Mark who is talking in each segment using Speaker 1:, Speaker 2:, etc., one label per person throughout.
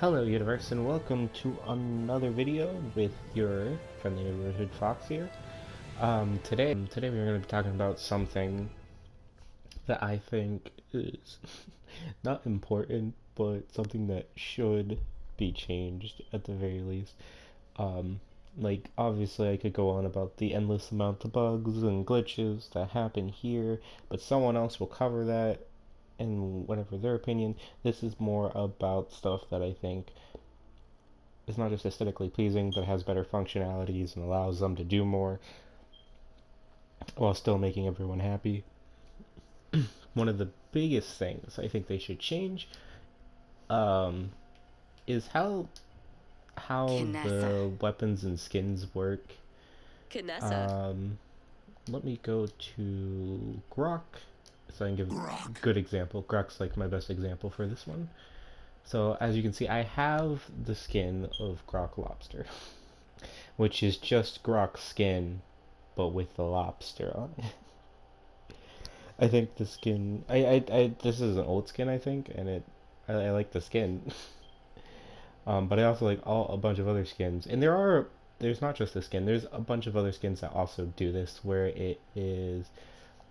Speaker 1: Hello universe and welcome to another video with your friendly neighborhood Fox here. Today we're going to be talking about something that I think is not important, but something that should be changed at the very least. Um, like obviously I could go on about the endless amount of bugs and glitches that happen here, but someone else will cover that in whatever their opinion. This is more about stuff that I think is not just aesthetically pleasing, but has better functionalities and allows them to do more while still making everyone happy. One of the biggest things I think they should change um, is how
Speaker 2: Canessa.
Speaker 1: the weapons and skins work.
Speaker 2: Canessa.
Speaker 1: Um, Let me go to Grok so I can give a
Speaker 3: Grok.
Speaker 1: good example. Grok's like my best example for this one. So as you can see, I have the skin of Grok Lobster, which is just Grok's skin, but with the lobster on it. I think the skin, this is an old skin, I think, and I like the skin. But I also like a bunch of other skins, and there's not just the skin, there's a bunch of other skins that also do this, where it is,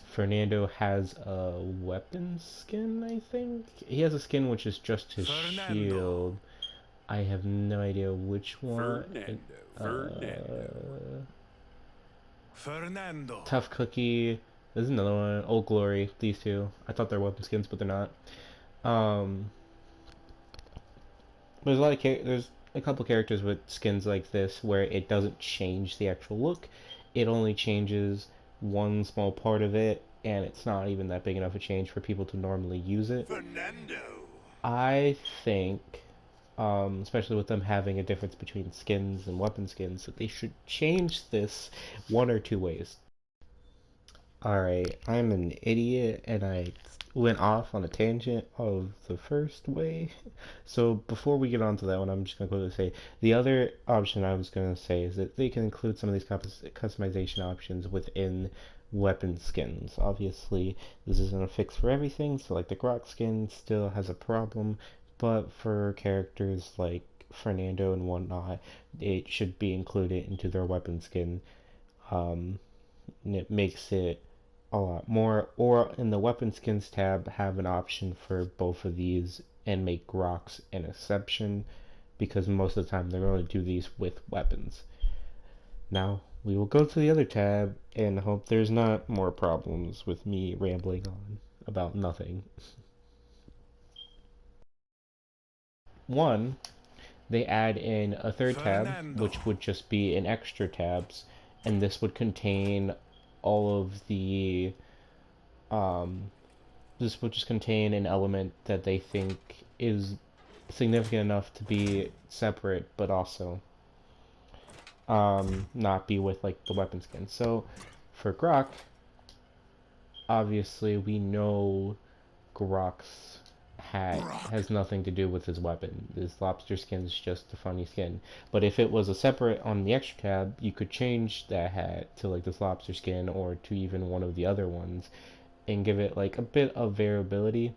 Speaker 1: Fernando has a weapon skin, I think? He has a skin which is just his
Speaker 3: Fernando.
Speaker 1: shield. I have no idea which one.
Speaker 3: Fernando. Fernando.
Speaker 1: Tough Cookie. There's another one. Old Glory. These two. I thought they're weapon skins, but they're not. Um, there's there's a couple characters with skins like this where it doesn't change the actual look. It only changes one small part of it, and it's not even that big enough a change for people to normally use it.
Speaker 3: Fernando.
Speaker 1: I think, especially with them having a difference between skins and weapon skins, that they should change this one or two ways. Alright, I'm an idiot and I went off on a tangent of the first way. So before we get on to that one, I'm just going to quickly say the other option I was going to say is that they can include some of these customization options within weapon skins. Obviously, this isn't a fix for everything, so like the Grok skin still has a problem, but for characters like Fernando and whatnot, it should be included into their weapon skin. And it makes it a lot more. Or in the weapon skins tab, have an option for both of these and make Groks an exception, because most of the time they're going to do these with weapons. Now we will go to the other tab and hope there's not more problems with me rambling on about nothing. One, they add in a third tab,
Speaker 3: Fernando.
Speaker 1: which would just be an extra tabs, and this would contain all of the um, this would just contain an element that they think is significant enough to be separate, but also not be with like the weapon skin. So for Grok, obviously we know Grok's hat
Speaker 3: Grok.
Speaker 1: has nothing to do with his weapon. His lobster skin is just a funny skin. But if it was a separate on the extra tab, you could change that hat to like this lobster skin or to even one of the other ones and give it like a bit of variability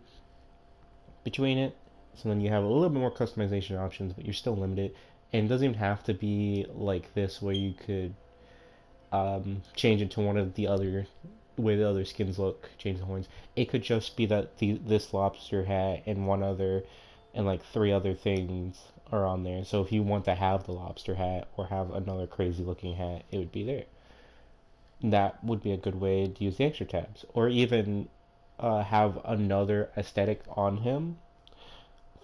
Speaker 1: between it. So then you have a little bit more customization options, but you're still limited. And it doesn't even have to be like this where you could change it to one of the other way the other skins look, change the horns. It could just be that this lobster hat and one other and like three other things are on there. So if you want to have the lobster hat or have another crazy looking hat, it would be there. That would be a good way to use the extra tabs, or even have another aesthetic on him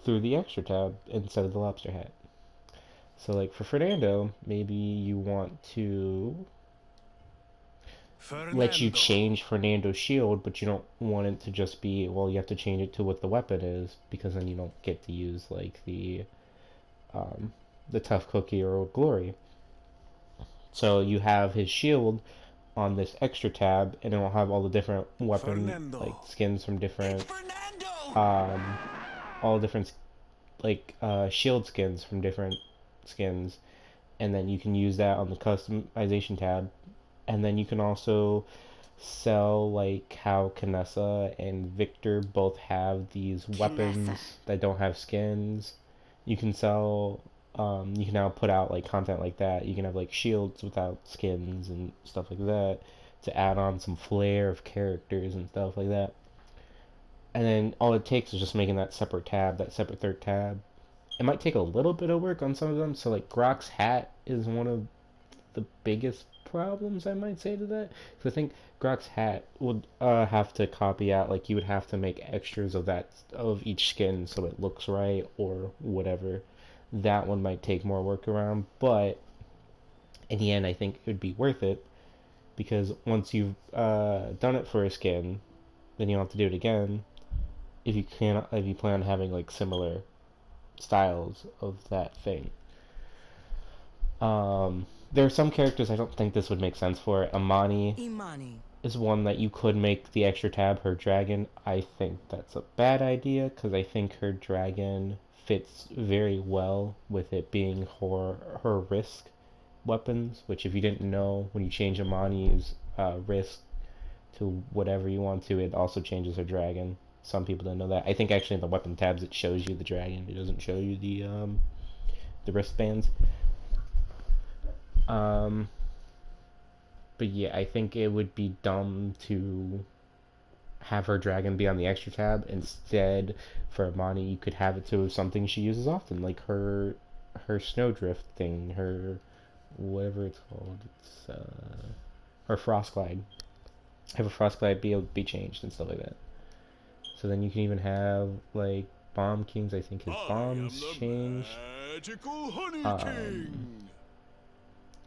Speaker 1: through the extra tab instead of the lobster hat. So like for Fernando, maybe you want to let you
Speaker 3: Fernando.
Speaker 1: change Fernando's shield, but you don't want it to just be, well, you have to change it to what the weapon is, because then you don't get to use like um, the tough cookie or old glory. So you have his shield on this extra tab, and it will have all the different weapon like
Speaker 3: Fernando.
Speaker 1: skins from
Speaker 3: It's
Speaker 1: different
Speaker 3: Fernando.
Speaker 1: um, all different like shield skins from different skins, and then you can use that on the customization tab, and then you can also sell like how Canessa and Victor both have these
Speaker 2: Canessa.
Speaker 1: weapons that don't have skins. You can sell, you can now put out like content like that. You can have like shields without skins and stuff like that to add on some flair of characters and stuff like that. And then all it takes is just making that separate tab, that separate third tab. It might take a little bit of work on some of them. So like Grok's hat is one of the biggest problems, I might say, to that. Because I think Grok's hat would have to copy out, like you would have to make extras of that of each skin so it looks right or whatever. That one might take more work around, but in the end, I think it would be worth it because once you've done it for a skin, then you don't have to do it again. If you plan on having like similar styles of that thing. There are some characters I don't think this would make sense for. Imani is one that you could make the extra tab her dragon. I think that's a bad idea because I think her dragon fits very well with it being her risk weapons, which if you didn't know, when you change Imani's risk to whatever you want to, it also changes her dragon. Some people don't know that. I think actually in the weapon tabs it shows you the dragon. It doesn't show you the wristbands. But yeah, I think it would be dumb to have her dragon be on the extra tab. Instead, for Imani, you could have it to something she uses often, like her snowdrift thing, her whatever it's called. It's her frostglide. Have a frostglide be able to be changed and stuff like that. So then you can even have like Bomb Kings. I think his bombs change.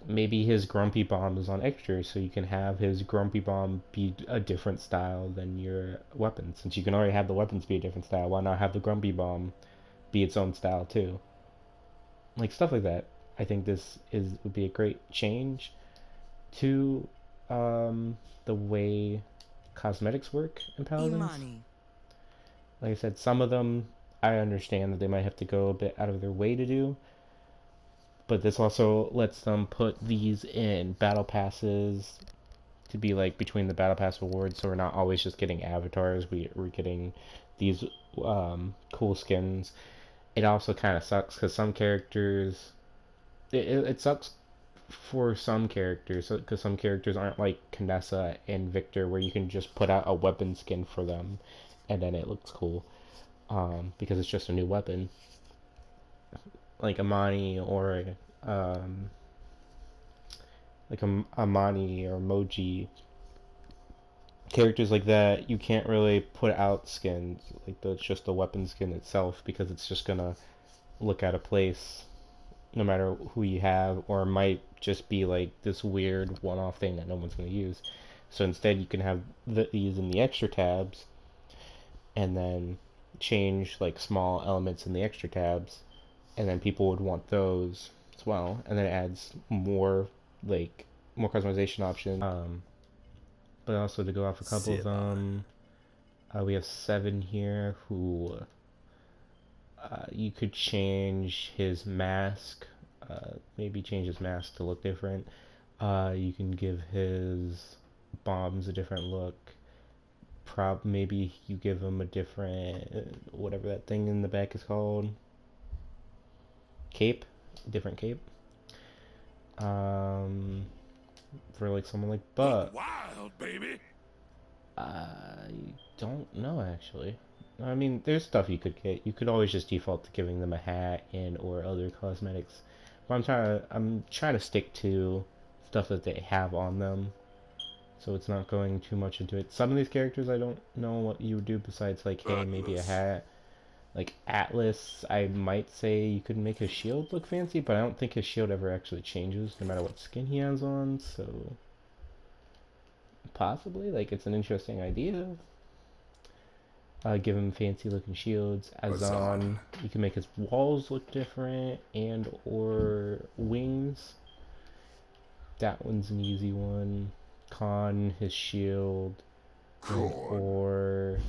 Speaker 1: Maybe his Grumpy Bomb is on extra, so you can have his Grumpy Bomb be a different style than your weapon. Since you can already have the weapons be a different style, why not have the Grumpy Bomb be its own style too? Like stuff like that. I think this would be a great change to the way cosmetics work in Paladins. Like I said, some of them I understand that they might have to go a bit out of their way to do, but this also lets them put these in battle passes to be like between the battle pass rewards, so we're not always just getting avatars. We're getting these cool skins. It also kind of sucks because some characters, it sucks for some characters because some characters aren't like Knessa and Victor where you can just put out a weapon skin for them and then it looks cool because it's just a new weapon. Like Amani or like Amani or Moji, characters like that, you can't really put out skins like it's just the weapon skin itself because it's just gonna look out of place no matter who you have, or it might just be like this weird one-off thing that no one's gonna use. So instead, you can have these in the extra tabs, and then change like small elements in the extra tabs, and then people would want those as well, and then it adds more customization options. But also to go off a couple of them, we have 7 here who you could change his mask, maybe change his mask to look different. You can give his bombs a different look. Maybe you give him a different, whatever that thing in the back is called. Cape, different cape. For like someone like Buck.
Speaker 2: Wild, baby.
Speaker 1: I don't know actually. I mean, there's stuff you could get. You could always just default to giving them a hat and or other cosmetics. But I'm trying to stick to stuff that they have on them, so it's not going too much into it. Some of these characters I don't know what you would do besides like, hey, maybe a hat. Like Atlas, I might say you could make his shield look fancy, but I don't think his shield ever actually changes no matter what skin he has on, so possibly, like, it's an interesting idea. Give him fancy looking shields. Azan, you can make his walls look different and or wings. That one's an easy one. Khan, his shield, and or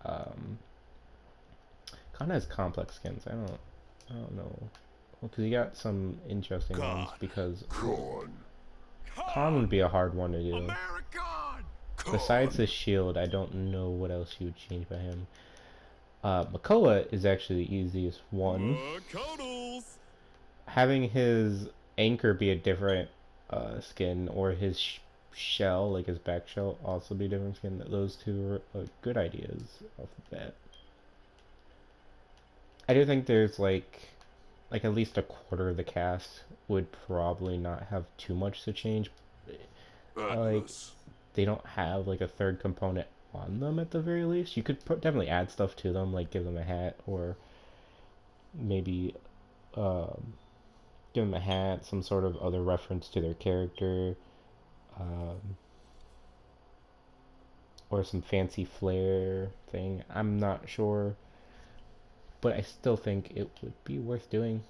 Speaker 1: Khan has complex skins. I don't know. Well, because you got some interesting ones. Because Khan would be a hard one to do. Besides the shield, I don't know what else you would change by him. Makoa is actually the easiest one.
Speaker 2: Cuddles!
Speaker 1: Having his anchor be a different skin, or his shell, like his back shell, also be a different skin. Those two are good ideas off the bat. I do think there's like at least a quarter of the cast would probably not have too much to change. Like
Speaker 2: Atlas.
Speaker 1: they don't have like a third component on them at the very least. You could definitely add stuff to them, like give them a hat, or maybe um, give them a hat, some sort of other reference to their character, um, or some fancy flair thing. I'm not sure, but I still think it would be worth doing.